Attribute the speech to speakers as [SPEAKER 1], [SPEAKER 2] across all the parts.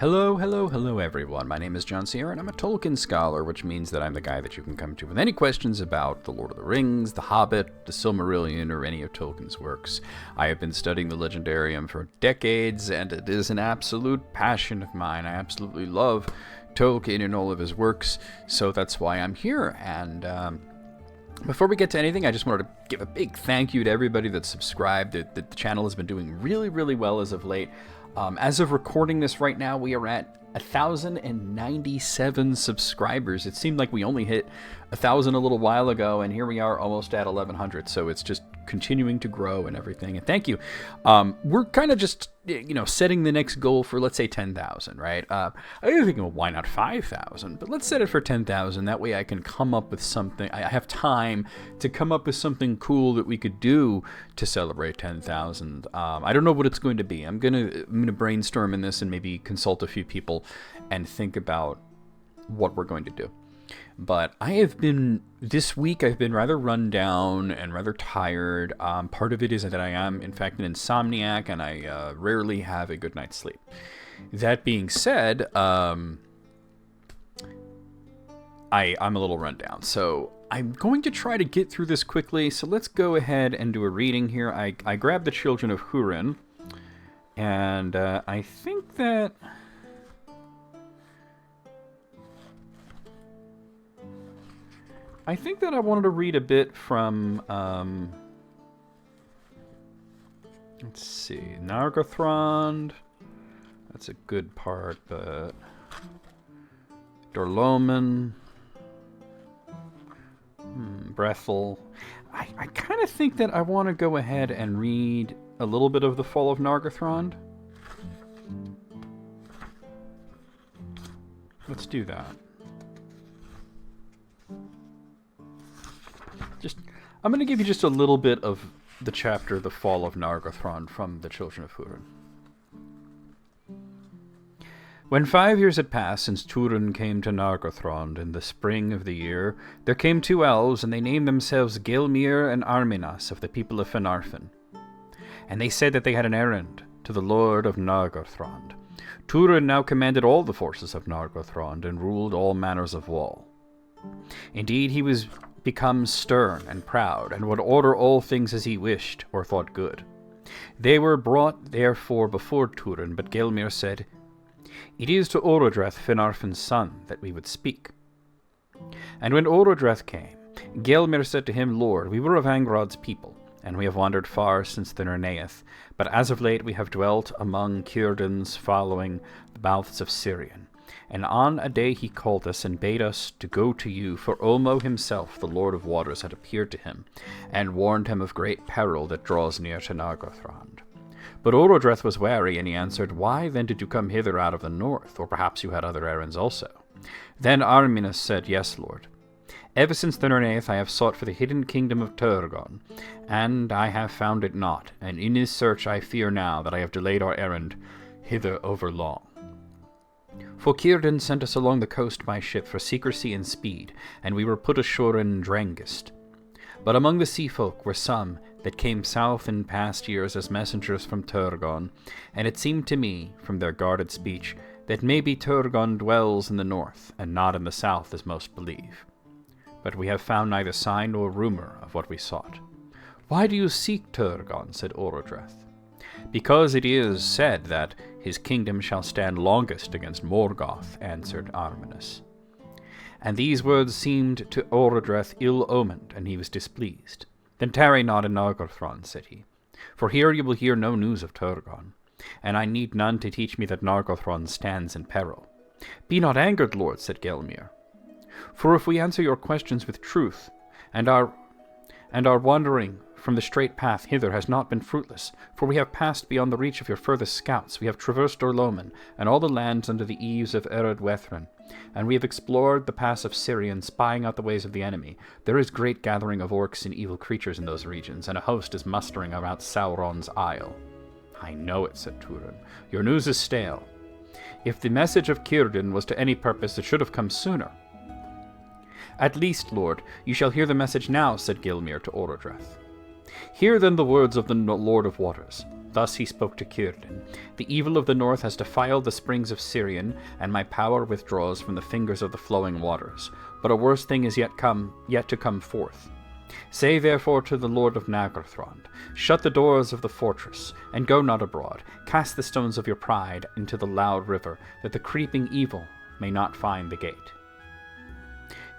[SPEAKER 1] Hello everyone. My name is John Sierra and I'm a Tolkien scholar, which means that I'm the guy that you can come to with any questions about The Lord of the Rings, The Hobbit, The Silmarillion, or any of Tolkien's works. I have been studying the Legendarium for decades and it is an absolute passion of mine. I absolutely love Tolkien and all of his works, so that's why I'm here. And before we get to anything, I just wanted to give a big thank you to everybody that's subscribed. The channel has been doing really well as of late. As of recording this right now, we are at 1,097 subscribers. It seemed like we only hit 1,000 a little while ago, and here we are almost at 1,100. So it's just continuing to grow and everything. And thank you. We're kind of just, setting the next goal for, let's say, 10,000, right? I was thinking, well, why not 5,000? But let's set it for 10,000. That way I can come up with something. I have time to come up with something cool that we could do to celebrate 10,000. I don't know what it's going to be. I'm gonna brainstorm in this and maybe consult a few people and think about what we're going to do. But this week I've been rather run down and rather tired. Part of it is that I am, in fact, an insomniac, and I rarely have a good night's sleep. That being said, I'm a little run down, so I'm going to try to get through this quickly. So let's go ahead and do a reading here. I grabbed the Children of Húrin, and I think that I wanted to read a bit from, let's see, Nargothrond. That's a good part, but Dorloman, Brethel. I kind of think that I want to go ahead and read a little bit of The Fall of Nargothrond. Let's do that. I'm going to give you just a little bit of the chapter, The Fall of Nargothrond, from the Children of Húrin. When 5 years had passed since Turin came to Nargothrond in the spring of the year, there came two elves, and they named themselves Gilmir and Arminas of the people of Fëanorean. And they said that they had an errand to the Lord of Nargothrond. Turin now commanded all the forces of Nargothrond and ruled all manners of war. Indeed, he was become stern and proud, and would order all things as he wished or thought good. They were brought therefore before Turin, but Gilmir said, "It is to Orodreth, Fëanorean's son, that we would speak." And when Orodreth came, Gilmir said to him, "Lord, we were of Angrad's people, and we have wandered far since the Nerneath, but as of late we have dwelt among Círdan's following the mouths of Sirion. And on a day he called us and bade us to go to you, for Ulmo himself, the Lord of Waters, had appeared to him, and warned him of great peril that draws near to Nargothrond. But Orodreth was wary, and he answered, Why then did you come hither out of the north? Or perhaps you had other errands also. Then Arminas said, Yes, Lord. Ever since the Nerneath I have sought for the hidden kingdom of Turgon, and I have found it not, and in his search I fear now that I have delayed our errand hither over long. For Círdan sent us along the coast by ship for secrecy and speed, and we were put ashore in Drangist. But among the sea folk were some that came south in past years as messengers from Turgon, and it seemed to me, from their guarded speech, that maybe Turgon dwells in the north, and not in the south as most believe. But we have found neither sign nor rumor of what we sought. Why do you seek Turgon? Said Orodreth. Because it is said that his kingdom shall stand longest against Morgoth, answered Arminas. And these words seemed to Orodreth ill-omened, and he was displeased. Then tarry not in Nargothrond, said he, for here you will hear no news of Turgon, and I need none to teach me that Nargothrond stands in peril. Be not angered, lord, said Gilmir, for if we answer your questions with truth, and our wandering from the straight path hither has not been fruitless, for we have passed beyond the reach of your furthest scouts. We have traversed Dorloman, and all the lands under the eaves of Eredwethrin, and we have explored the pass of Sirion, spying out the ways of the enemy. There is great gathering of orcs and evil creatures in those regions, and a host is mustering around Sauron's isle. I know it, said Turin. Your news is stale. If the message of Círdan was to any purpose, it should have come sooner. At least, lord, you shall hear the message now, said Gilmir to Orodreth. Hear then the words of the Lord of Waters. Thus he spoke to Círdan. The evil of the north has defiled the springs of Sirion, and my power withdraws from the fingers of the flowing waters. But a worse thing is yet to come forth. Say therefore to the Lord of Nargothrond, shut the doors of the fortress, and go not abroad. Cast the stones of your pride into the loud river, that the creeping evil may not find the gate.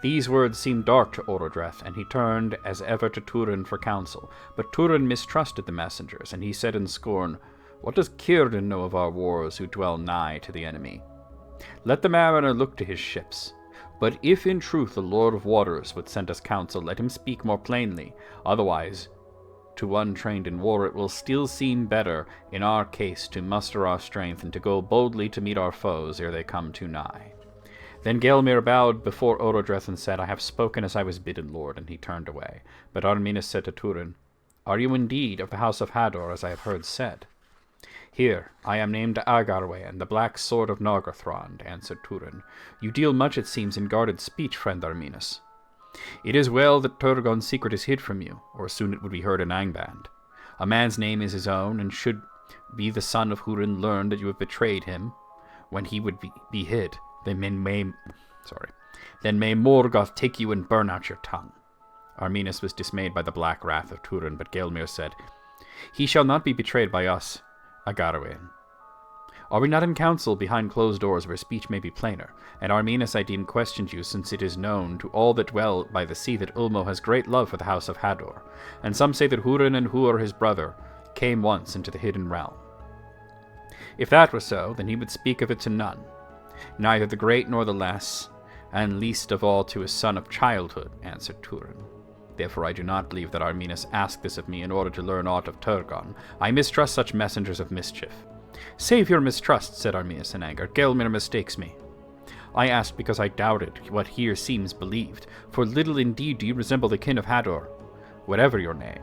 [SPEAKER 1] These words seemed dark to Orodreth, and he turned as ever to Turin for counsel. But Turin mistrusted the messengers, and he said in scorn, What does Círdan know of our wars who dwell nigh to the enemy? Let the mariner look to his ships. But if in truth the Lord of Waters would send us counsel, let him speak more plainly. Otherwise, to one trained in war, it will still seem better in our case to muster our strength and to go boldly to meet our foes ere they come too nigh. Then Gelmir bowed before Orodreth and said, I have spoken as I was bidden, Lord, and he turned away. But Arminus said to Turin, Are you indeed of the house of Hador, as I have heard said? Here, I am named Agarwain, the black sword of Nargothrond, answered Turin. You deal much, it seems, in guarded speech, friend Arminus. It is well that Turgon's secret is hid from you, or soon it would be heard in Anbgand. A man's name is his own, and should be the son of Húrin learn that you have betrayed him, when he would be hid, then may Morgoth take you and burn out your tongue. Arminus was dismayed by the black wrath of Turin, but Gelmir said, He shall not be betrayed by us, Agarwain. Are we not in council behind closed doors where speech may be plainer? And Arminus, I deem, questioned you, since it is known to all that dwell by the sea that Ulmo has great love for the house of Hador, and some say that Húrin and Hur, his brother, came once into the hidden realm. If that were so, then he would speak of it to none, neither the great nor the less, and least of all to his son of childhood, answered Turin. Therefore I do not believe that Arminus asked this of me in order to learn aught of Turgon. I mistrust such messengers of mischief. Save your mistrust, said Arminus in anger. Gelmir mistakes me. I asked because I doubted what here seems believed, for little indeed do you resemble the kin of Hador, whatever your name.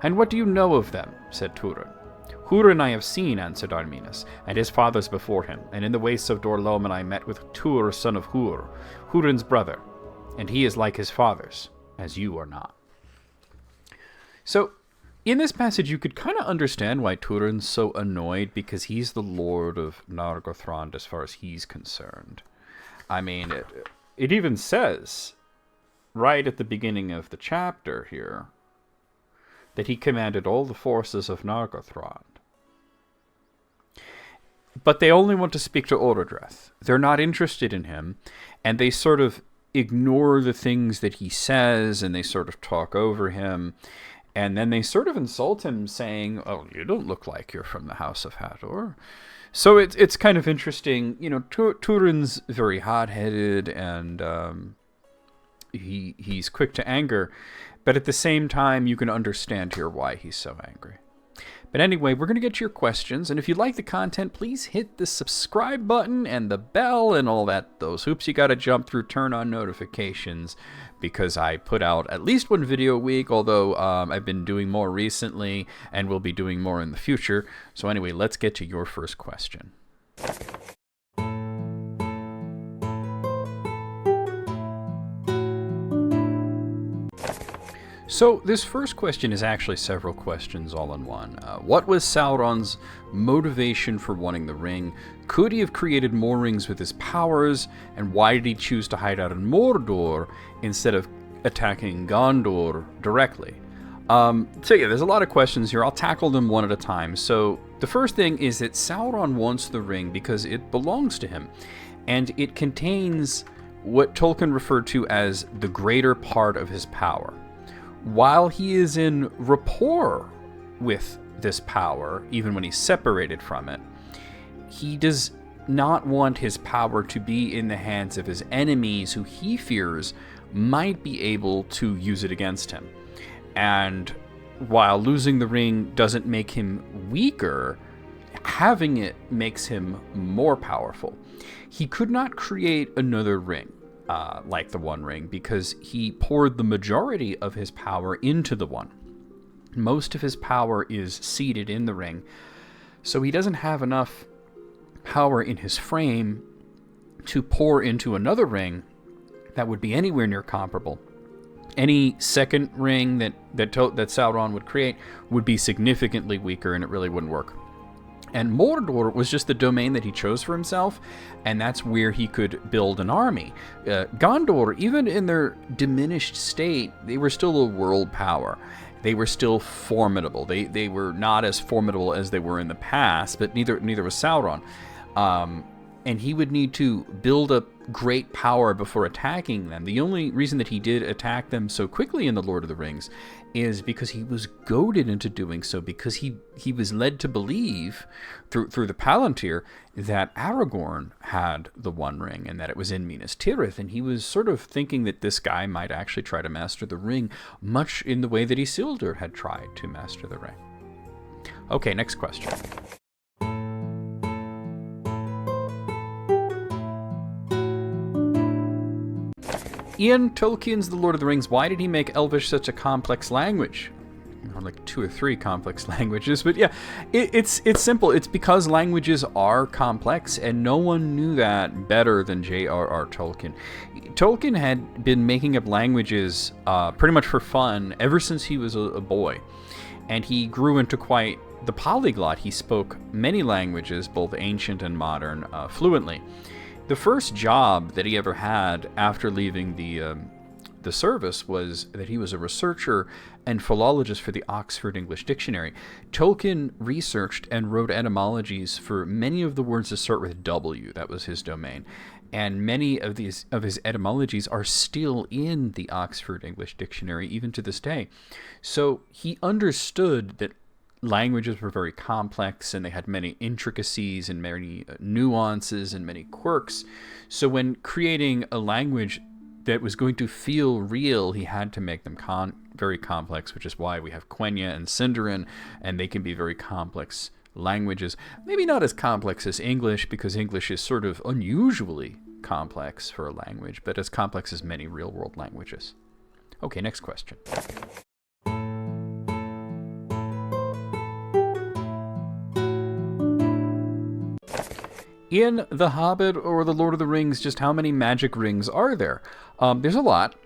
[SPEAKER 1] And what do you know of them? Said Turin. Húrin I have seen, answered Arminus, and his fathers before him, and in the wastes of Dor-lómin I met with Tur, son of Hur, Húrin's brother, and he is like his fathers, as you are not. So, in this passage you could kind of understand why Turin's so annoyed, because he's the lord of Nargothrond as far as he's concerned. I mean, it even says, right at the beginning of the chapter here, that he commanded all the forces of Nargothrond. But they only want to speak to Orodreth. They're not interested in him, and they sort of ignore the things that he says, and they sort of talk over him, and then they sort of insult him, saying, oh, you don't look like you're from the house of Hador. So it's kind of interesting. You know, Turin's very hot-headed, and he's quick to anger, but at the same time, you can understand here why he's so angry. But anyway, we're going to get to your questions, and if you like the content, please hit the subscribe button and the bell and all that, those hoops you got to jump through, turn on notifications, because I put out at least one video a week, although I've been doing more recently and will be doing more in the future. So anyway, let's get to your first question. So, this first question is actually several questions all in one. What was Sauron's motivation for wanting the ring? Could he have created more rings with his powers? And why did he choose to hide out in Mordor instead of attacking Gondor directly? So yeah, there's a lot of questions here. I'll tackle them one at a time. So, the first thing is that Sauron wants the ring because it belongs to him. And it contains what Tolkien referred to as the greater part of his power. While he is in rapport with this power, even when he's separated from it, he does not want his power to be in the hands of his enemies who he fears might be able to use it against him. And while losing the ring doesn't make him weaker, having it makes him more powerful. He could not create another ring. Like the One Ring, because he poured the majority of his power into the One. Most of his power is seated in the ring, so he doesn't have enough power in his frame to pour into another ring that would be anywhere near comparable Any second ring that Sauron would create would be significantly weaker, and it really wouldn't work. And Mordor was just the domain that he chose for himself, and that's where he could build an army. Gondor, even in their diminished state, they were still a world power. They were still formidable. They were not as formidable as they were in the past, but neither was Sauron. And he would need to build up great power before attacking them. The only reason that he did attack them so quickly in The Lord of the Rings is because he was goaded into doing so, because he was led to believe through the Palantir that Aragorn had the One Ring and that it was in Minas Tirith, and he was sort of thinking that this guy might actually try to master the ring, much in the way that Isildur had tried to master the ring. Okay, next question. Ian, Tolkien's The Lord of the Rings, why did he make Elvish such a complex language? Or like 2 or 3 complex languages, but yeah, it's simple. It's because languages are complex, and no one knew that better than J.R.R. Tolkien. Tolkien had been making up languages pretty much for fun ever since he was a boy, and he grew into quite the polyglot. He spoke many languages, both ancient and modern, fluently. The first job that he ever had after leaving the service was that he was a researcher and philologist for the Oxford English Dictionary. Tolkien researched and wrote etymologies for many of the words that start with W. That was his domain. And many of his etymologies are still in the Oxford English Dictionary, even to this day. So he understood that languages were very complex, and they had many intricacies and many nuances and many quirks. So when creating a language that was going to feel real, he had to make them very complex, which is why we have Quenya and Sindarin, and they can be very complex languages. Maybe not as complex as English, because English is sort of unusually complex for a language, but as complex as many real-world languages. Okay, next question. In The Hobbit or The Lord of the Rings, just how many magic rings are there? There's a lot,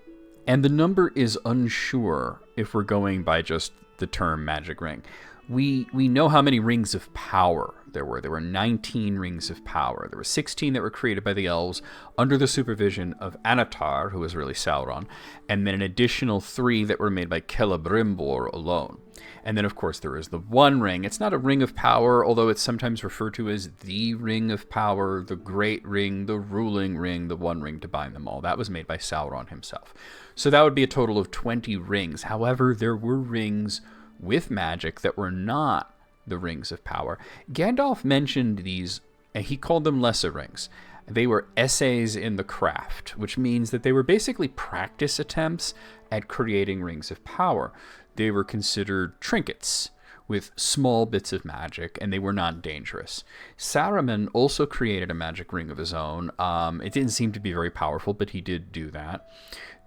[SPEAKER 1] and the number is unsure if we're going by just the term magic ring. We know how many rings of power there were. There were 19 rings of power. There were 16 that were created by the elves under the supervision of Annatar, who was really Sauron, and then an additional 3 that were made by Celebrimbor alone. And then, of course, there is the One Ring. It's not a ring of power, although it's sometimes referred to as the Ring of Power, the Great Ring, the Ruling Ring, the One Ring to bind them all. That was made by Sauron himself. So that would be a total of 20 rings. However, there were rings with magic that were not the rings of power. Gandalf mentioned these, and he called them lesser rings. They were essays in the craft, which means that they were basically practice attempts at creating rings of power. They were considered trinkets with small bits of magic, and they were not dangerous. Saruman also created a magic ring of his own. It didn't seem to be very powerful, but he did do that.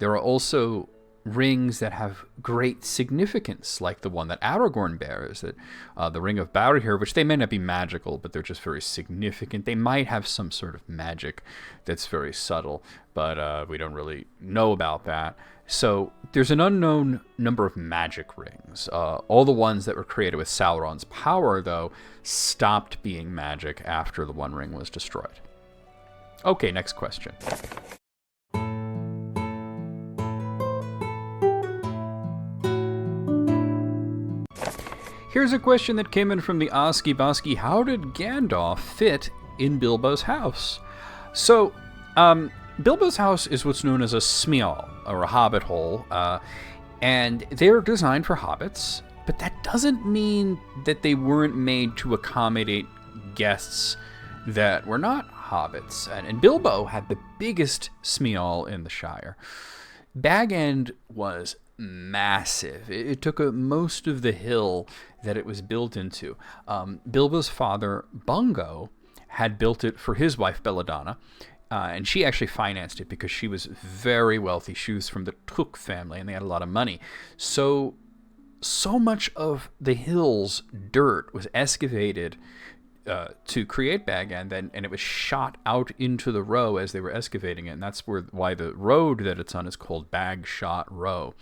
[SPEAKER 1] There are also rings that have great significance, like the one that Aragorn bears, that the Ring of Barahir, which they may not be magical, but they're just very significant. They might have some sort of magic that's very subtle, but we don't really know about that. So there's an unknown number of magic rings. All the ones that were created with Sauron's power, though, stopped being magic after the One Ring was destroyed. Okay, next question. Here's a question that came in from the Oski Boski. How did Gandalf fit in Bilbo's house? So, Bilbo's house is what's known as a smeal, or a hobbit hole, and they're designed for hobbits, but that doesn't mean that they weren't made to accommodate guests that were not hobbits. And Bilbo had the biggest smeal in the Shire. Bag End was massive. It took most of the hill that it was built into. Bilbo's father, Bungo, had built it for his wife, Belladonna, and she actually financed it because she was very wealthy. She was from the Took family, and they had a lot of money. So much of the hill's dirt was excavated to create Bag-End, and it was shot out into the Row as they were excavating it, and that's why the road that it's on is called Bag-Shot Row.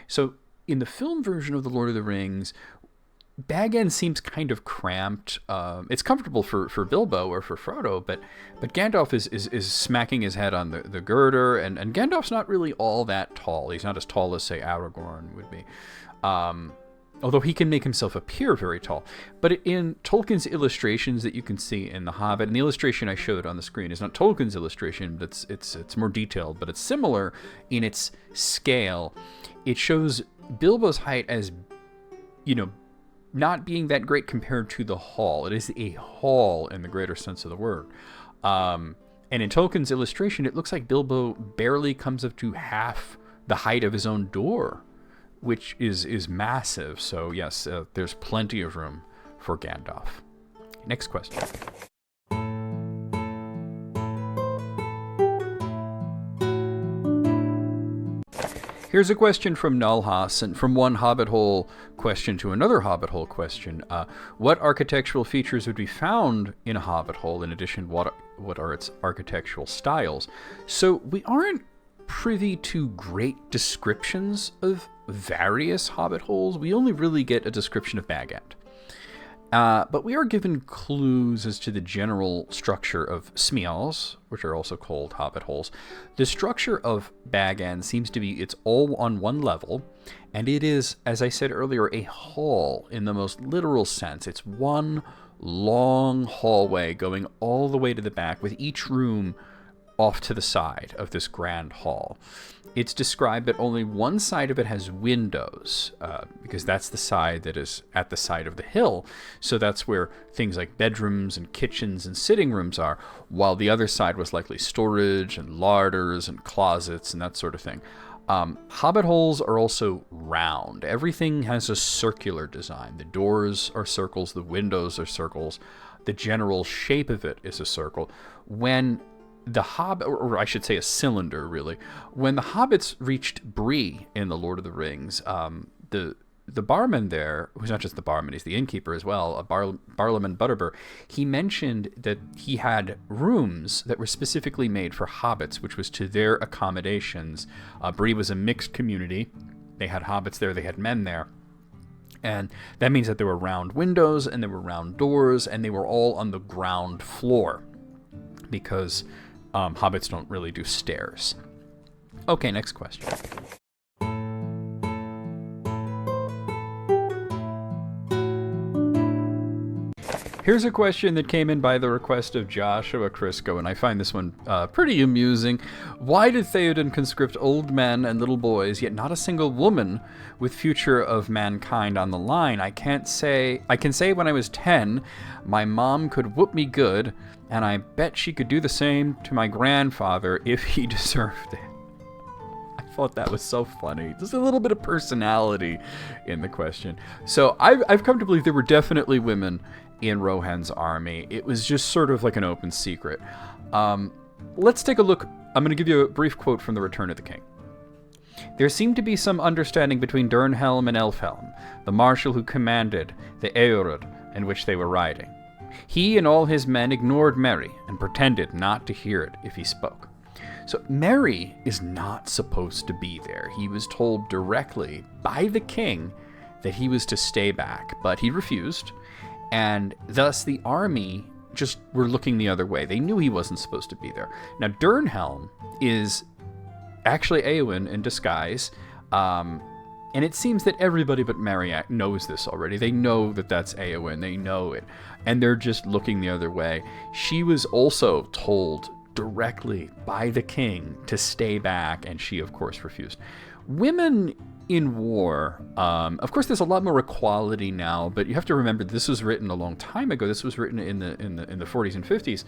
[SPEAKER 1] So in the film version of The Lord of the Rings, Bag-End seems kind of cramped. It's comfortable for Bilbo or for Frodo, but Gandalf is smacking his head on the girder, and Gandalf's not really all that tall. He's not as tall as, say, Aragorn would be. Although he can make himself appear very tall. But in Tolkien's illustrations that you can see in The Hobbit, and the illustration I showed on the screen is not Tolkien's illustration, but it's more detailed, but it's similar in its scale. It shows Bilbo's height as, not being that great compared to the hall. It is a hall in the greater sense of the word. And in Tolkien's illustration, it looks like Bilbo barely comes up to half the height of his own door, which is massive. So yes, there's plenty of room for Gandalf. Next question. Here's a question from Nulhas, and from one Hobbit Hole question to another Hobbit Hole question. What architectural features would be found in a Hobbit Hole? In addition, what are its architectural styles? So we aren't privy to great descriptions of various Hobbit Holes. We only really get a description of Bag-End. But we are given clues as to the general structure of Smeals, which are also called Hobbit Holes. The structure of Bag-End seems to be it's all on one level, and it is, as I said earlier, a hall in the most literal sense. It's one long hallway going all the way to the back, with each room off to the side of this grand hall. It's described that only one side of it has windows, because that's the side that is at the side of the hill. So that's where things like bedrooms and kitchens and sitting rooms are, while the other side was likely storage and larders and closets and that sort of thing. Hobbit holes are also round. Everything has a circular design. The doors are circles, the windows are circles. The general shape of it is a circle. When the Hobbit, or I should say a cylinder, really. When the hobbits reached Bree in The Lord of the Rings, the barman there, who's not just the barman, he's the innkeeper as well, Barlaman Butterbur, he mentioned that he had rooms that were specifically made for hobbits, which was to their accommodations. Bree was a mixed community. They had hobbits there, they had men there. And that means that there were round windows and there were round doors, and they were all on the ground floor, because hobbits don't really do stairs. Okay, next question. Here's a question that came in by the request of Joshua Crisco, and I find this one pretty amusing. Why did Théoden conscript old men and little boys, yet not a single woman with future of mankind on the line? I can say when I was 10, my mom could whoop me good, and I bet she could do the same to my grandfather if he deserved it. I thought that was so funny. There's a little bit of personality in the question. So I've come to believe there were definitely women in Rohan's army. It was just sort of like an open secret. Let's take a look. I'm going to give you a brief quote from The Return of the King. There seemed to be some understanding between Durnhelm and Elfhelm, the marshal who commanded the Eorod in which they were riding. He and all his men ignored Merry and pretended not to hear it if he spoke. So Merry is not supposed to be there. He was told directly by the king that he was to stay back, but he refused, and thus the army just were looking the other way. They knew he wasn't supposed to be there. Now, Durnhelm is actually Éowyn in disguise, and it seems that everybody but Merry knows this already. They know that that's Éowyn. They know it, and they're just looking the other way. She was also told directly by the king to stay back, and she, of course, refused. Women in war, of course, there's a lot more equality now, but you have to remember this was written a long time ago. This was written in the 40s and 50s,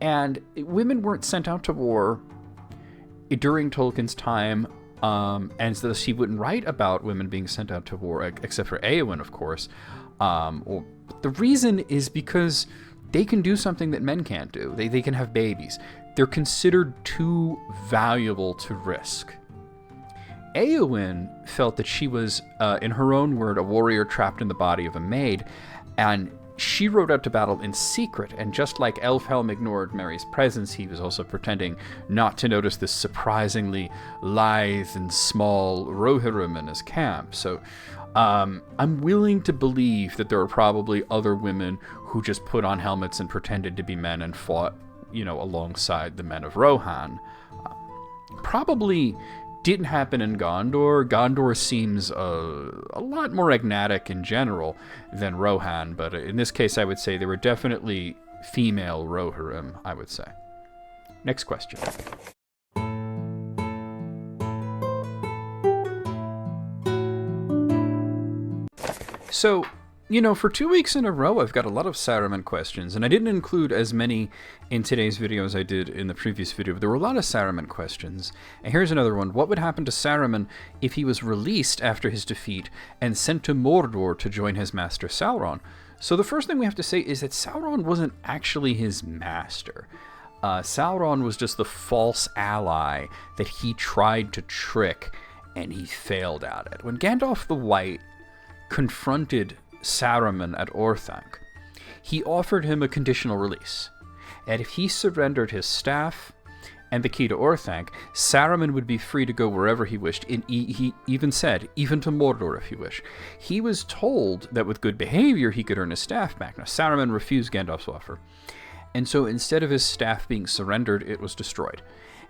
[SPEAKER 1] and women weren't sent out to war during Tolkien's time, and so he wouldn't write about women being sent out to war, except for Éowyn, of course. The reason is because they can do something that men can't do. They can have babies. They're considered too valuable to risk. Éowyn felt that she was, in her own word, a warrior trapped in the body of a maid, and she rode out to battle in secret, and just like Elfhelm ignored Merry's presence, he was also pretending not to notice this surprisingly lithe and small Rohirrim in his camp. So I'm willing to believe that there are probably other women who just put on helmets and pretended to be men and fought, alongside the men of Rohan. Probably didn't happen in Gondor. Gondor seems a lot more agnatic in general than Rohan, but in this case I would say there were definitely female Rohirrim, I would say. Next question. So, for 2 weeks in a row, I've got a lot of Saruman questions, and I didn't include as many in today's video as I did in the previous video, but there were a lot of Saruman questions. And here's another one. What would happen to Saruman if he was released after his defeat and sent to Mordor to join his master Sauron? So the first thing we have to say is that Sauron wasn't actually his master. Sauron was just the false ally that he tried to trick, and he failed at it. When Gandalf the White confronted Saruman at Orthanc, he offered him a conditional release, and if he surrendered his staff and the key to Orthanc, Saruman would be free to go wherever he wished. He even said, even to Mordor if he wished. He was told that with good behavior he could earn his staff back. Now, Saruman refused Gandalf's offer, and so instead of his staff being surrendered, it was destroyed,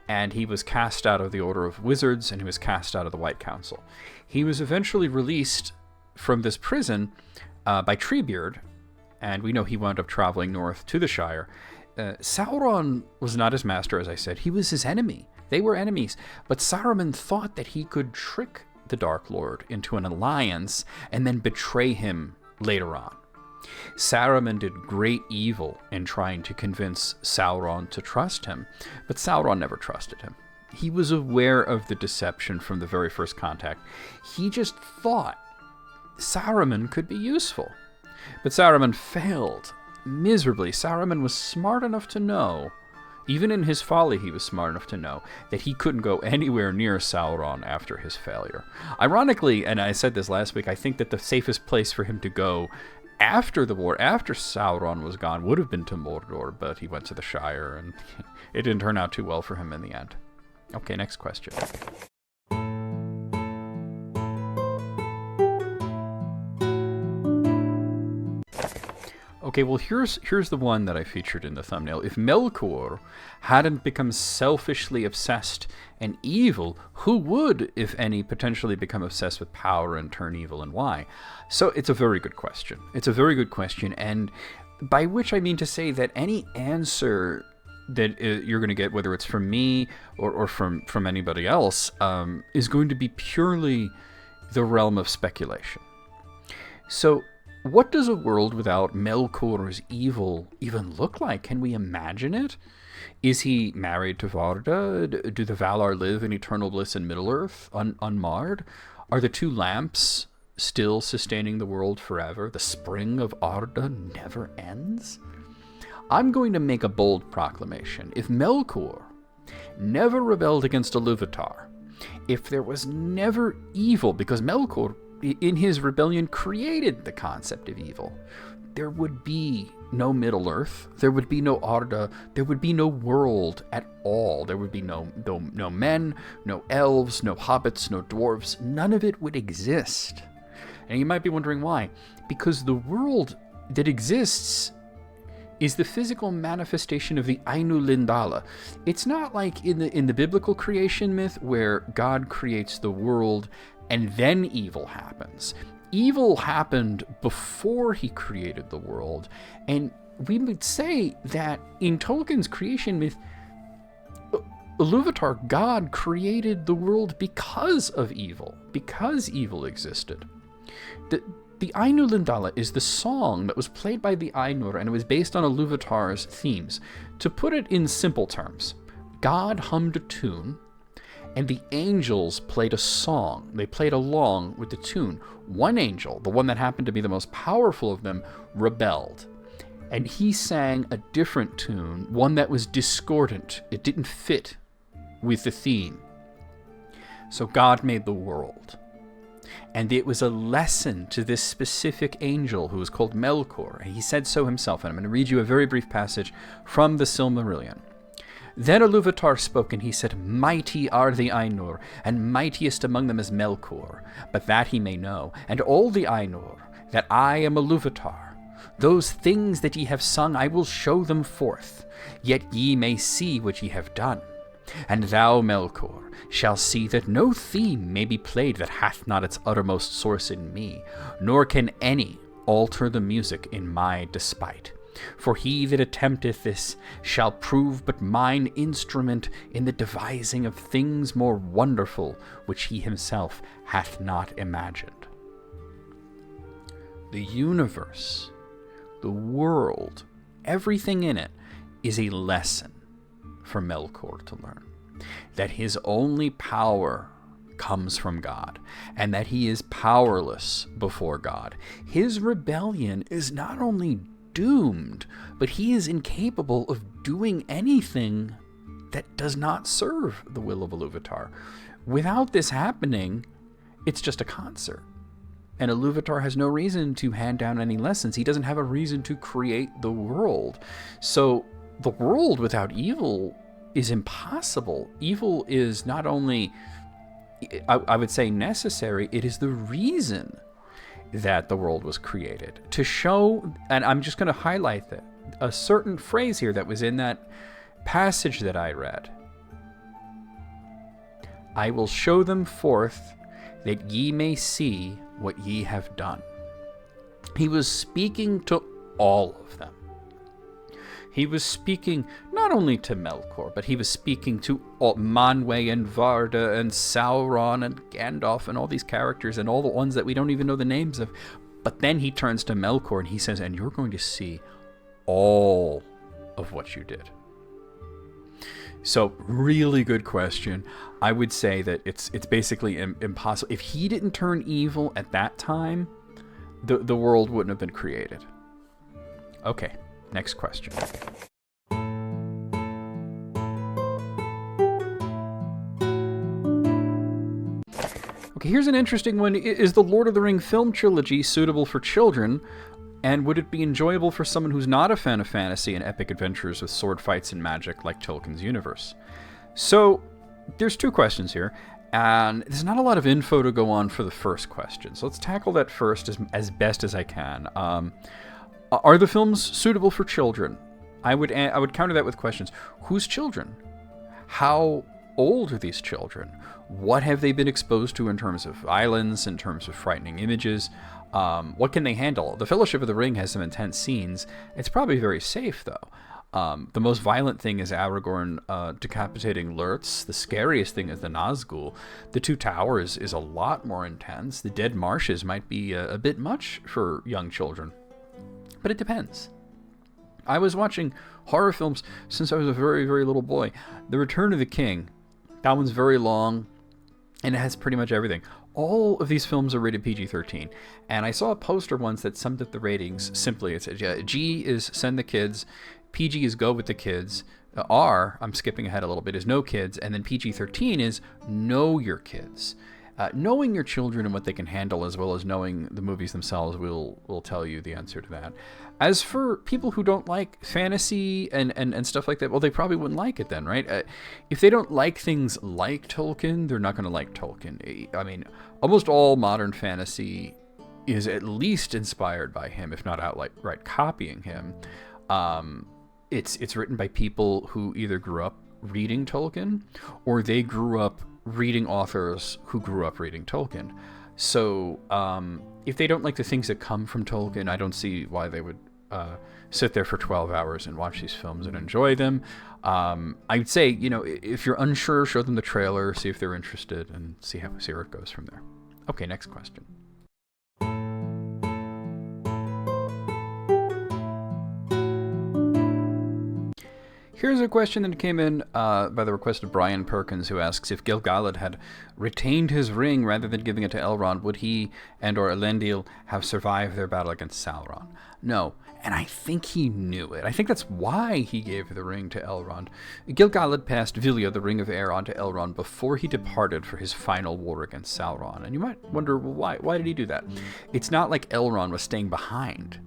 [SPEAKER 1] and he was cast out of the Order of Wizards, and he was cast out of the White Council. He was eventually released from this prison by Treebeard, and we know he wound up traveling north to the Shire. Sauron was not his master, as I said. He was his enemy. They were enemies. But Saruman thought that he could trick the Dark Lord into an alliance and then betray him later on. Saruman did great evil in trying to convince Sauron to trust him, but Sauron never trusted him. He was aware of the deception from the very first contact. He just thought Saruman could be useful. But Saruman failed miserably. Saruman was smart enough to know, even in his folly he was smart enough to know, that he couldn't go anywhere near Sauron after his failure. Ironically, and I said this last week, I think that the safest place for him to go after the war, after Sauron was gone, would have been to Mordor, but he went to the Shire, and it didn't turn out too well for him in the end. Okay, next question. Okay, well, here's the one that I featured in the thumbnail. If Melkor hadn't become selfishly obsessed and evil, who would, if any, potentially become obsessed with power and turn evil, and why? So it's a very good question. It's a very good question, and by which I mean to say that any answer that you're going to get, whether it's from me or from anybody else, is going to be purely the realm of speculation. So, what does a world without Melkor's evil even look like? Can we imagine it? Is he married to Varda? Do the Valar live in eternal bliss in Middle-earth, unmarred? Are the two lamps still sustaining the world forever? The spring of Arda never ends? I'm going to make a bold proclamation. If Melkor never rebelled against Iluvatar, if there was never evil, because Melkor in his rebellion created the concept of evil, there would be no Middle-earth, there would be no Arda, there would be no world at all. There would be no men, no elves, no hobbits, no dwarves. None of it would exist. And you might be wondering why. Because the world that exists is the physical manifestation of the Ainu Lindala. It's not like in the biblical creation myth where God creates the world and then evil happens. Evil happened before he created the world, and we would say that in Tolkien's creation myth, Iluvatar, God, created the world because of evil, because evil existed. The Ainu Lindala is the song that was played by the Ainur, and it was based on Iluvatar's themes. To put it in simple terms, God hummed a tune, and the angels played a song. They played along with the tune. One angel, the one that happened to be the most powerful of them, rebelled. And he sang a different tune, one that was discordant. It didn't fit with the theme. So God made the world. And it was a lesson to this specific angel who was called Melkor. And he said so himself. And I'm going to read you a very brief passage from the Silmarillion. Then Iluvatar spoke, and he said, Mighty are the Ainur, and mightiest among them is Melkor, but that he may know, and all the Ainur, that I am Iluvatar. Those things that ye have sung I will show them forth, yet ye may see what ye have done. And thou, Melkor, shall see that no theme may be played that hath not its uttermost source in me, nor can any alter the music in my despite. For he that attempteth this shall prove but mine instrument in the devising of things more wonderful, which he himself hath not imagined. The universe, the world, everything in it is a lesson for Melkor to learn. That his only power comes from God, and that he is powerless before God. His rebellion is not only doomed, but he is incapable of doing anything that does not serve the will of Iluvatar. Without this happening, it's just a concert. And Iluvatar has no reason to hand down any lessons. He doesn't have a reason to create the world. So the world without evil is impossible. Evil is not only, I would say, necessary, it is the reason that the world was created. To show, and I'm just going to highlight that, a certain phrase here that was in that passage that I read. I will show them forth that ye may see what ye have done. He was speaking to all of them. He was speaking not only to Melkor, but he was speaking to all, Manwë and Varda and Sauron and Gandalf and all these characters and all the ones that we don't even know the names of. But then he turns to Melkor and he says, and you're going to see all of what you did. So, really good question. I would say that it's basically impossible. If he didn't turn evil at that time, the world wouldn't have been created. Okay. Next question. Okay, here's an interesting one. Is the Lord of the Ring film trilogy suitable for children? And would it be enjoyable for someone who's not a fan of fantasy and epic adventures with sword fights and magic like Tolkien's universe? So, there's two questions here. And there's not a lot of info to go on for the first question. So let's tackle that first as best as I can. Are the films suitable for children? I would counter that with questions. Whose children? How old are these children? What have they been exposed to in terms of violence, in terms of frightening images? What can they handle? The Fellowship of the Ring has some intense scenes. It's probably very safe, though. The most violent thing is Aragorn decapitating Lurtz. The scariest thing is the Nazgul. The Two Towers is a lot more intense. The Dead Marshes might be a bit much for young children. But it depends. I was watching horror films since I was a very, very little boy. The Return of the King, that one's very long, and it has pretty much everything. All of these films are rated PG-13, and I saw a poster once that summed up the ratings simply. It said, G is send the kids, PG is go with the kids, R, I'm skipping ahead a little bit, is no kids, and then PG-13 is know your kids. Knowing your children and what they can handle, as well as knowing the movies themselves, will tell you the answer to that. As for people who don't like fantasy and stuff like that, well, they probably wouldn't like it then, right? If they don't like things like Tolkien, they're not going to like Tolkien. I mean, almost all modern fantasy is at least inspired by him, if not outright copying him. It's written by people who either grew up reading Tolkien, or they grew up reading authors who grew up reading Tolkien. So if they don't like the things that come from Tolkien, I don't see why they would sit there for 12 hours and watch these films and enjoy them. I'd say, if you're unsure, show them the trailer, see if they're interested, and see where it goes from there. Okay, next question. Here's a question that came in by the request of Brian Perkins, who asks if Gil-galad had retained his ring rather than giving it to Elrond, would he and or Elendil have survived their battle against Sauron? No, and I think he knew it. I think that's why he gave the ring to Elrond. Gil-galad passed Vilya, the Ring of Air, on to Elrond before he departed for his final war against Sauron. And you might wonder, well, why did he do that? It's not like Elrond was staying behind.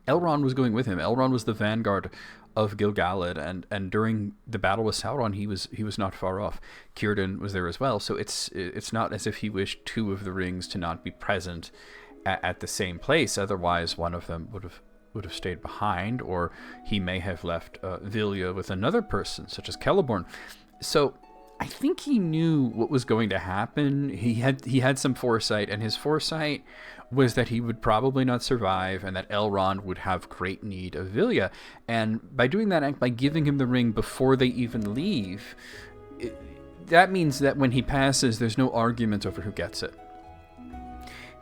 [SPEAKER 1] Elrond was going with him. Elrond was the vanguard of Gil-galad, and during the battle with Sauron, he was not far off. Círdan was there as well, so it's not as if he wished two of the rings to not be present at the same place. Otherwise, one of them would have stayed behind, or he may have left Vilya with another person, such as Celeborn. So I think he knew what was going to happen. He had some foresight, and his foresight was that he would probably not survive and that Elrond would have great need of Vilya. And by doing that act, by giving him the ring before they even leave, that means that when he passes, there's no argument over who gets it.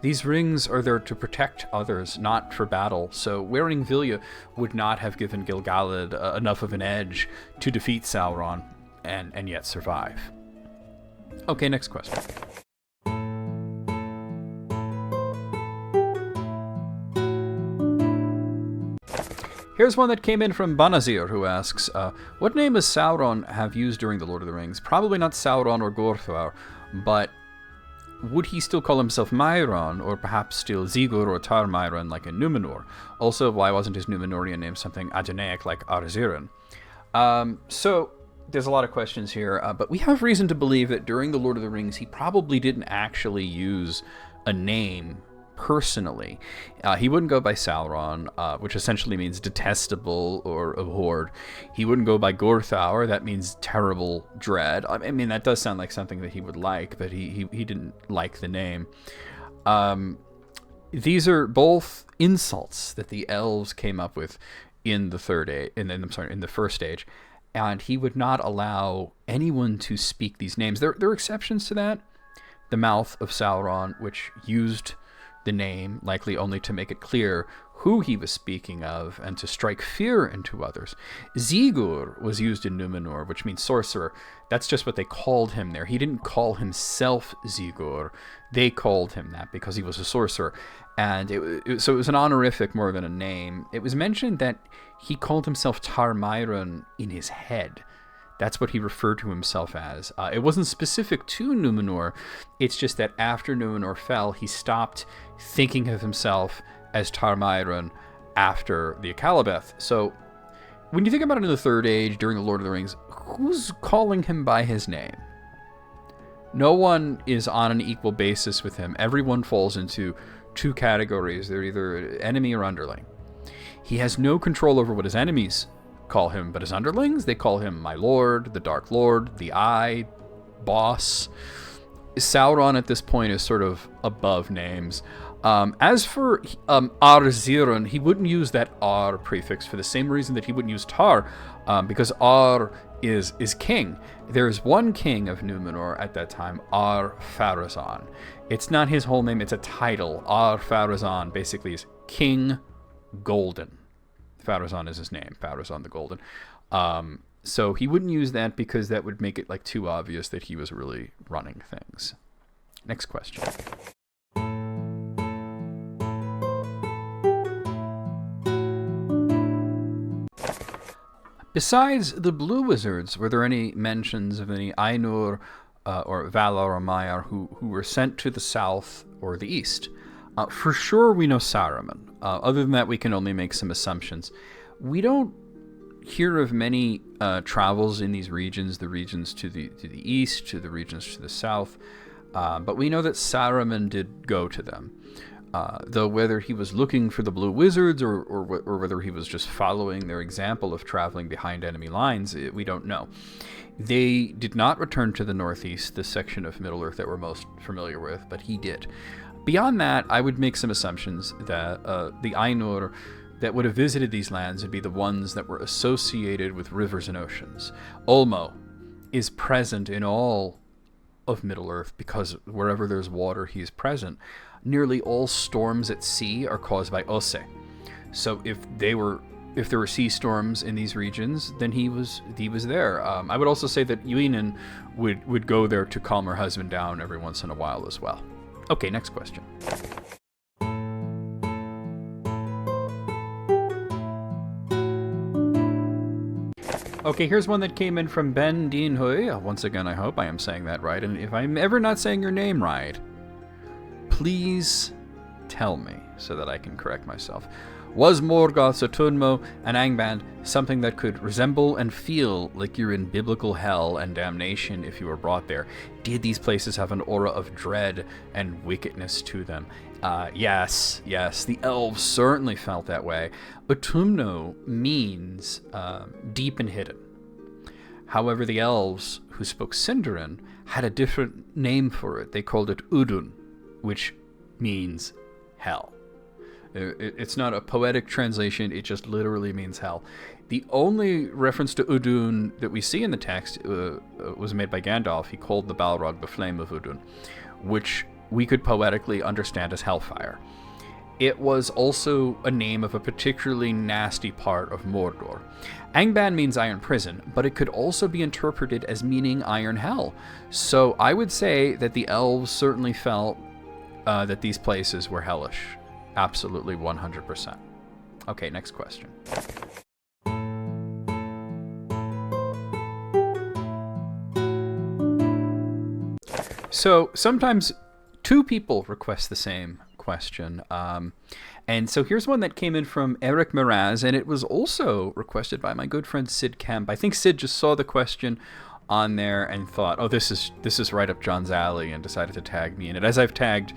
[SPEAKER 1] These rings are there to protect others, not for battle. So wearing Vilya would not have given Gil-galad enough of an edge to defeat Sauron and yet survive. Okay, next question. Here's one that came in from Banazir, who asks, what name does Sauron have used during The Lord of the Rings? Probably not Sauron or Gorthar, but would he still call himself Mairon, or perhaps still Zigur or Tar Mairon like in Numenor? Also, why wasn't his Numenorian name something Adonaic like Arzirin? So, there's a lot of questions here, but we have reason to believe that during The Lord of the Rings, he probably didn't actually use a name personally. He wouldn't go by Sauron, which essentially means detestable or abhorred. He wouldn't go by Gorthar, that means terrible, dread. I mean, that does sound like something that he would like, but he didn't like the name. These are both insults that the elves came up with in the first age, and he would not allow anyone to speak these names. There are exceptions to that. The mouth of Sauron, which used the name, likely only to make it clear who he was speaking of and to strike fear into others. Zigur was used in Numenor, which means sorcerer. That's just what they called him there. He didn't call himself Zigur. They called him that because he was a sorcerer. And so it was an honorific more than a name. It was mentioned that he called himself Tar Mairon in his head. That's what he referred to himself as. It wasn't specific to Numenor. It's just that after Numenor fell, he stopped thinking of himself as Tar Mairon after the Akalabeth. So when you think about it in the Third Age, during the Lord of the Rings, who's calling him by his name? No one is on an equal basis with him. Everyone falls into two categories. They're either enemy or underling. He has no control over what his enemies call him, but his underlings, they call him my lord, the Dark Lord, the Eye, boss. Sauron at this point is sort of above names. As for Arzirin, he wouldn't use that Ar prefix for the same reason that he wouldn't use Tar, because Ar is king. There's one king of Numenor at that time, Ar-Pharazôn. It's not his whole name, it's a title. Ar-Pharazôn basically is King Golden. Pharazôn is his name, Pharazôn the Golden. So he wouldn't use that because that would make it like too obvious that he was really running things. Next question. Besides the Blue Wizards, were there any mentions of any Ainur or Valar or Maiar who were sent to the south or the east? For sure we know Saruman. Other than that, we can only make some assumptions. We don't hear of many travels in these regions, the regions to the east, to the regions to the south, but we know that Saruman did go to them. Though whether he was looking for the Blue Wizards or whether he was just following their example of traveling behind enemy lines, we don't know. They did not return to the northeast, the section of Middle-earth that we're most familiar with, but he did. Beyond that, I would make some assumptions that the Ainur that would have visited these lands would be the ones that were associated with rivers and oceans. Ulmo is present in all of Middle-earth because wherever there's water, he is present. Nearly all storms at sea are caused by Ose. So if they were if there were sea storms in these regions, then he was there. I would also say that Uinen would go there to calm her husband down every once in a while as well. Okay, next question. Okay, here's one that came in from Ben Dean Hui. Once again, I hope I am saying that right. And if I'm ever not saying your name right, please tell me so that I can correct myself. Was Morgoth, Utumno, and Anbgand something that could resemble and feel like you're in biblical hell and damnation if you were brought there? Did these places have an aura of dread and wickedness to them? Yes. The elves certainly felt that way. Utumno means deep and hidden. However, the elves who spoke Sindarin had a different name for it. They called it Udun, which means hell. It's not a poetic translation, it just literally means hell. The only reference to Udun that we see in the text was made by Gandalf. He called the Balrog the Flame of Udun, which we could poetically understand as hellfire. It was also a name of a particularly nasty part of Mordor. Anbgand means iron prison, but it could also be interpreted as meaning iron hell. So I would say that the elves certainly felt that these places were hellish. Absolutely 100%. Okay, next question. So sometimes two people request the same question. And so here's one that came in from Eric Miraz, and it was also requested by my good friend Sid Kemp. I think Sid just saw the question on there and thought, oh, this is right up John's alley, and decided to tag me in it, as I've tagged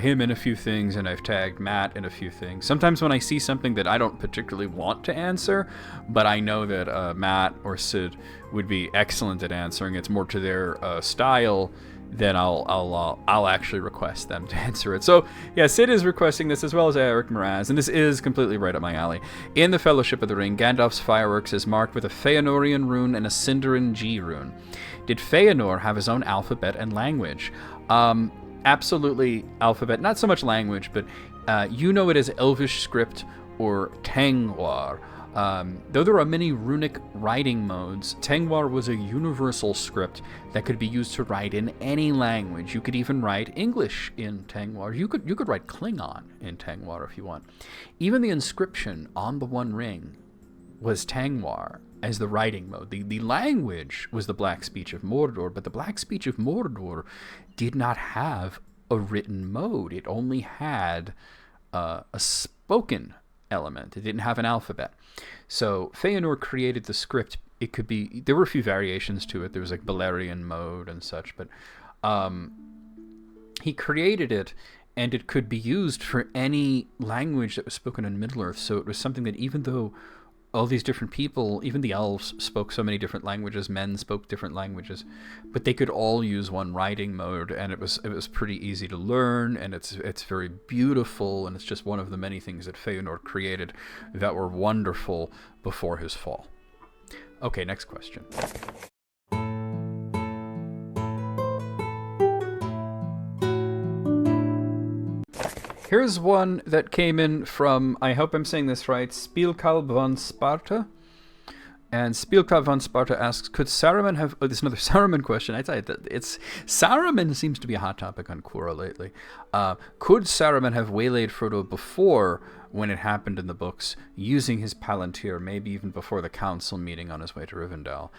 [SPEAKER 1] him in a few things, and I've tagged Matt in a few things. Sometimes when I see something that I don't particularly want to answer, but I know that Matt or Sid would be excellent at answering, it's more to their style, then I'll actually request them to answer it. So yeah, Sid is requesting this, as well as Eric Miraz, and this is completely right up my alley. In the Fellowship of the Ring, Gandalf's fireworks is marked with a Fëanorean rune and a Sindarin G rune. Did Fëanor have his own alphabet and language? Absolutely alphabet, not so much language, but you know it as Elvish script or Tengwar. Though there are many runic writing modes, Tengwar was a universal script that could be used to write in any language. You could even write English in Tengwar. You could write Klingon in Tengwar if you want. Even the inscription on the One Ring was Tengwar as the writing mode. The language was the Black Speech of Mordor, but the Black Speech of Mordor did not have a written mode. It only had a spoken element. It didn't have an alphabet. So Fëanor created the script. It could be, there were a few variations to it. There was like Balerian mode and such, but he created it, and it could be used for any language that was spoken in Middle-earth. So it was something that, even though all these different people, even the elves, spoke so many different languages, men spoke different languages, but they could all use one writing mode, and it was pretty easy to learn, and it's very beautiful, and it's just one of the many things that Fëanor created that were wonderful before his fall. Okay, next question. Here's one that came in from, I hope I'm saying this right, Spielkalb von Sparta. And Spielkalb von Sparta asks, could Saruman have... Oh, this is another Saruman question. I tell you, Saruman seems to be a hot topic on Quora lately. Could Saruman have waylaid Frodo before, when it happened in the books, using his Palantir, maybe even before the council meeting on his way to Rivendell?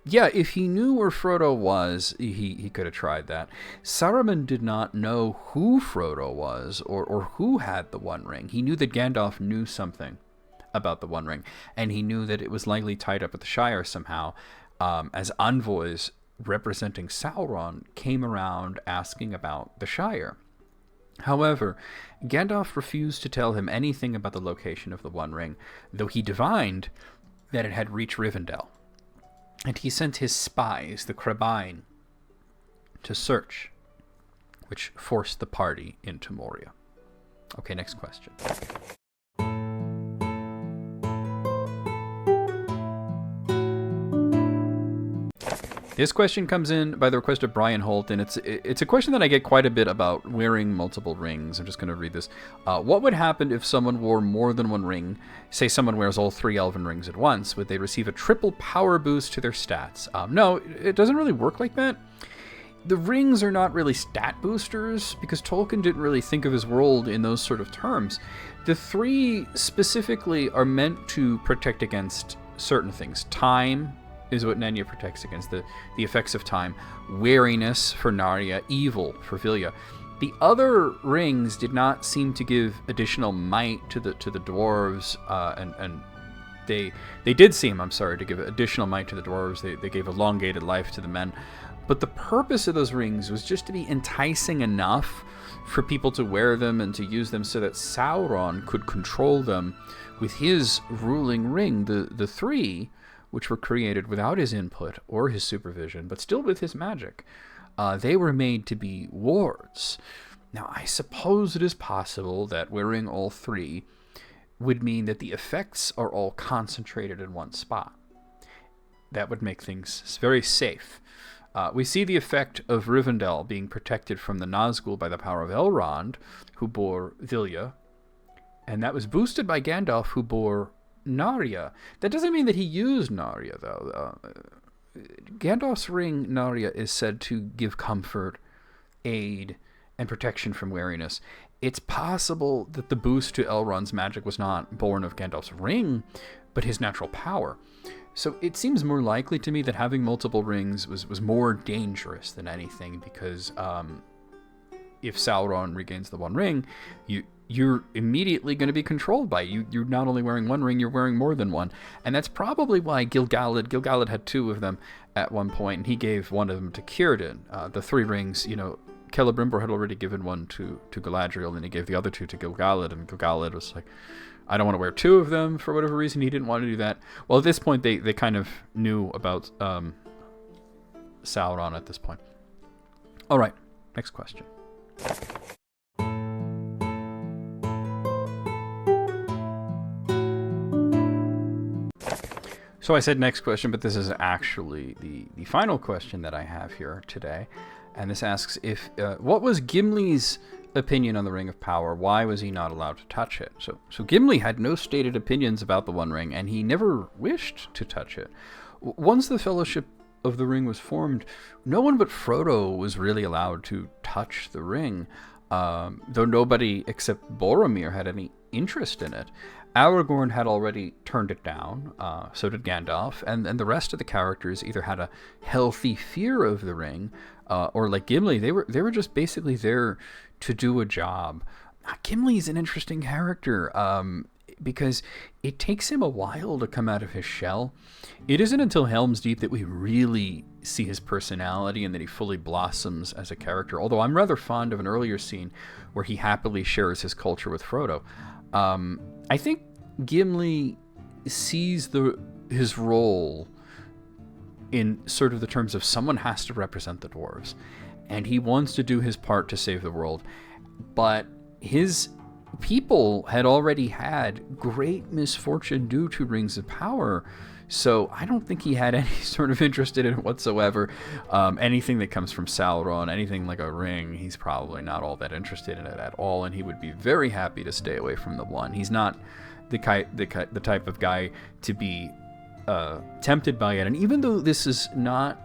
[SPEAKER 1] Yeah, if he knew where Frodo was, he could have tried that. Saruman did not know who Frodo was or who had the One Ring. He knew that Gandalf knew something about the One Ring, and he knew that it was likely tied up at the Shire somehow, as envoys representing Sauron came around asking about the Shire. However, Gandalf refused to tell him anything about the location of the One Ring, though he divined that it had reached Rivendell. And he sent his spies, the Crebain, to search, which forced the party into Moria. Okay, next question. This question comes in by the request of Brian Holt, and it's a question that I get quite a bit about wearing multiple rings. I'm just going to read this. What would happen if someone wore more than one ring? Say someone wears all 3 elven rings at once. Would they receive a triple power boost to their stats? No, it doesn't really work like that. The rings are not really stat boosters, because Tolkien didn't really think of his world in those sort of terms. The 3 specifically are meant to protect against certain things. Time is what Nenya protects against, the effects of time. Wariness for Narya, evil for Vilya. The other rings did not seem to give additional might to the dwarves, and they did seem, to give additional might to the dwarves. They gave elongated life to the men. But the purpose of those rings was just to be enticing enough for people to wear them and to use them so that Sauron could control them with his ruling ring. The 3, which were created without his input or his supervision, but still with his magic, they were made to be wards. Now, I suppose it is possible that wearing all 3 would mean that the effects are all concentrated in one spot. That would make things very safe. We see the effect of Rivendell being protected from the Nazgul by the power of Elrond, who bore Vilya, and that was boosted by Gandalf, who bore Narya. That doesn't mean that he used Narya, though. Gandalf's ring, Narya, is said to give comfort, aid, and protection from wariness. It's possible that the boost to Elrond's magic was not born of Gandalf's ring, but his natural power. So it seems more likely to me that having multiple rings was more dangerous than anything, because if Sauron regains the one ring, you're immediately going to be controlled by it. You're not only wearing one ring, you're wearing more than one. And that's probably why Gil-galad had 2 of them at one point, and he gave one of them to Théoden. The 3 rings, Celebrimbor had already given one to Galadriel, and he gave the other 2 to Gil-galad, and Gil-galad was like, I don't want to wear 2 of them for whatever reason. He didn't want to do that. Well, at this point, they kind of knew about Sauron at this point. All right, next question. So I said next question, but this is actually the final question that I have here today. And this asks, what was Gimli's opinion on the Ring of Power? Why was he not allowed to touch it? So Gimli had no stated opinions about the One Ring, and he never wished to touch it. Once the Fellowship of the Ring was formed, no one but Frodo was really allowed to touch the ring, though nobody except Boromir had any interest in it. Aragorn had already turned it down, so did Gandalf, and the rest of the characters either had a healthy fear of the ring, or like Gimli, they were just basically there to do a job. Gimli's an interesting character, because it takes him a while to come out of his shell. It isn't until Helm's Deep that we really see his personality and that he fully blossoms as a character, although I'm rather fond of an earlier scene where he happily shares his culture with Frodo. I think Gimli sees his role in sort of the terms of someone has to represent the dwarves, and he wants to do his part to save the world, but his people had already had great misfortune due to rings of power, so I don't think he had any sort of interest in it whatsoever. Anything that comes from Sauron, anything like a ring, he's probably not all that interested in it at all, and he would be very happy to stay away from the one. He's not the type of guy to be tempted by it. And even though this is not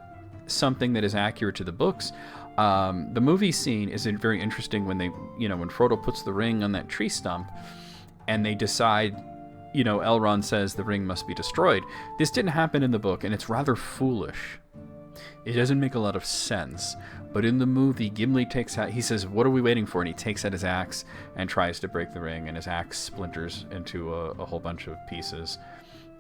[SPEAKER 1] something that is accurate to the books, the movie scene is very interesting when when Frodo puts the ring on that tree stump and they decide, Elrond says the ring must be destroyed. This didn't happen in the book, and it's rather foolish. It doesn't make a lot of sense. But in the movie, Gimli he says, "What are we waiting for?" And he takes out his axe and tries to break the ring, and his axe splinters into a whole bunch of pieces.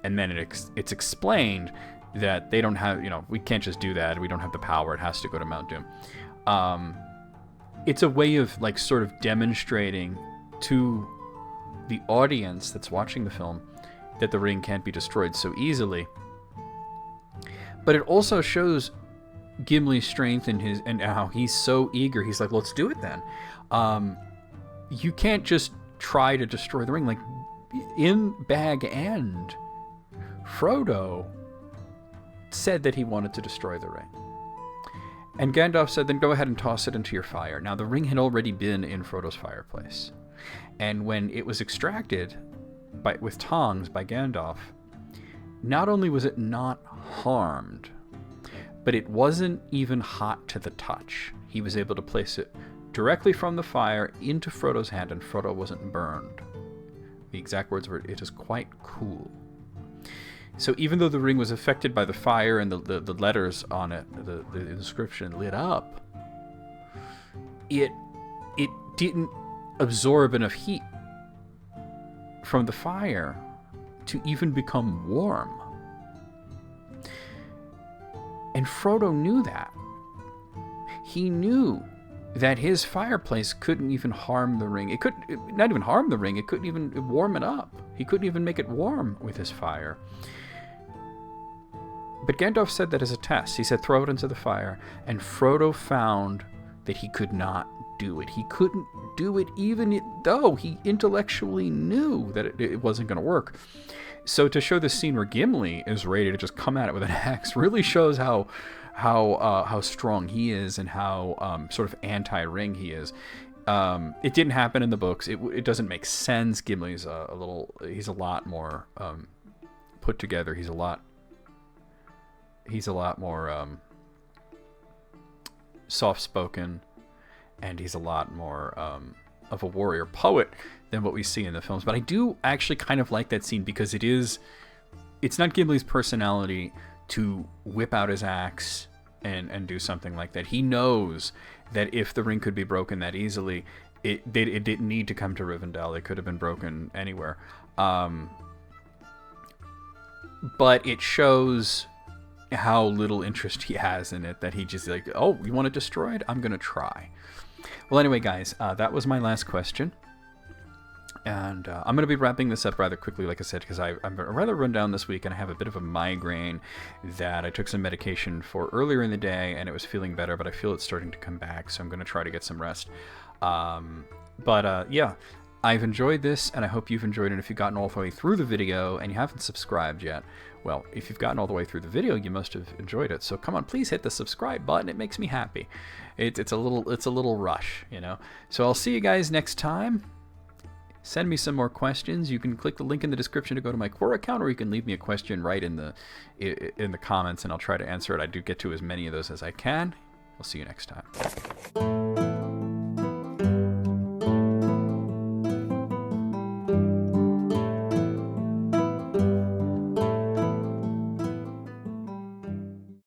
[SPEAKER 1] And then it's explained that they don't have, we can't just do that. We don't have the power. It has to go to Mount Doom. It's a way of sort of demonstrating to the audience that's watching the film that the ring can't be destroyed so easily. But it also shows Gimli's strength and how he's so eager. He's like, let's do it then. You can't just try to destroy the ring. In Bag End, Frodo said that he wanted to destroy the ring. And Gandalf said, then go ahead and toss it into your fire. Now, the ring had already been in Frodo's fireplace. And when it was extracted with tongs by Gandalf, not only was it not harmed, but it wasn't even hot to the touch. He was able to place it directly from the fire into Frodo's hand, and Frodo wasn't burned. The exact words were, it is quite cool. So even though the ring was affected by the fire and the letters on it, the inscription lit up, it didn't absorb enough heat from the fire to even become warm. And Frodo knew that. He knew that his fireplace couldn't even harm the ring. It could not even harm the ring. It couldn't even warm it up. He couldn't even make it warm with his fire. But Gandalf said that as a test. He said, throw it into the fire. And Frodo found that he could not do it. He couldn't do it even though he intellectually knew that it wasn't going to work. So to show this scene where Gimli is ready to just come at it with an axe really shows how strong he is and how sort of anti-ring he is. It didn't happen in the books. It doesn't make sense. Gimli's he's a lot more put together. He's a lot more soft-spoken, and he's a lot more of a warrior poet than what we see in the films. But I do actually kind of like that scene because it's not Gimli's personality to whip out his axe and do something like that. He knows that if the ring could be broken that easily, it didn't need to come to Rivendell. It could have been broken anywhere. But it shows how little interest he has in it, that he just like, oh, you want to destroy it? I'm going to try. Well, anyway, guys, that was my last question. And I'm going to be wrapping this up rather quickly, like I said, because I'm rather run down this week, and I have a bit of a migraine that I took some medication for earlier in the day, and it was feeling better, but I feel it's starting to come back, so I'm going to try to get some rest. Yeah, I've enjoyed this, and I hope you've enjoyed it. If you've gotten all the way through the video and you haven't subscribed yet, well, if you've gotten all the way through the video, you must have enjoyed it. So come on, please hit the subscribe button. It makes me happy. It's a little rush, you know. So I'll see you guys next time. Send me some more questions. You can click the link in the description to go to my Quora account, or you can leave me a question right in the comments, and I'll try to answer it. I do get to as many of those as I can. I'll see you next time.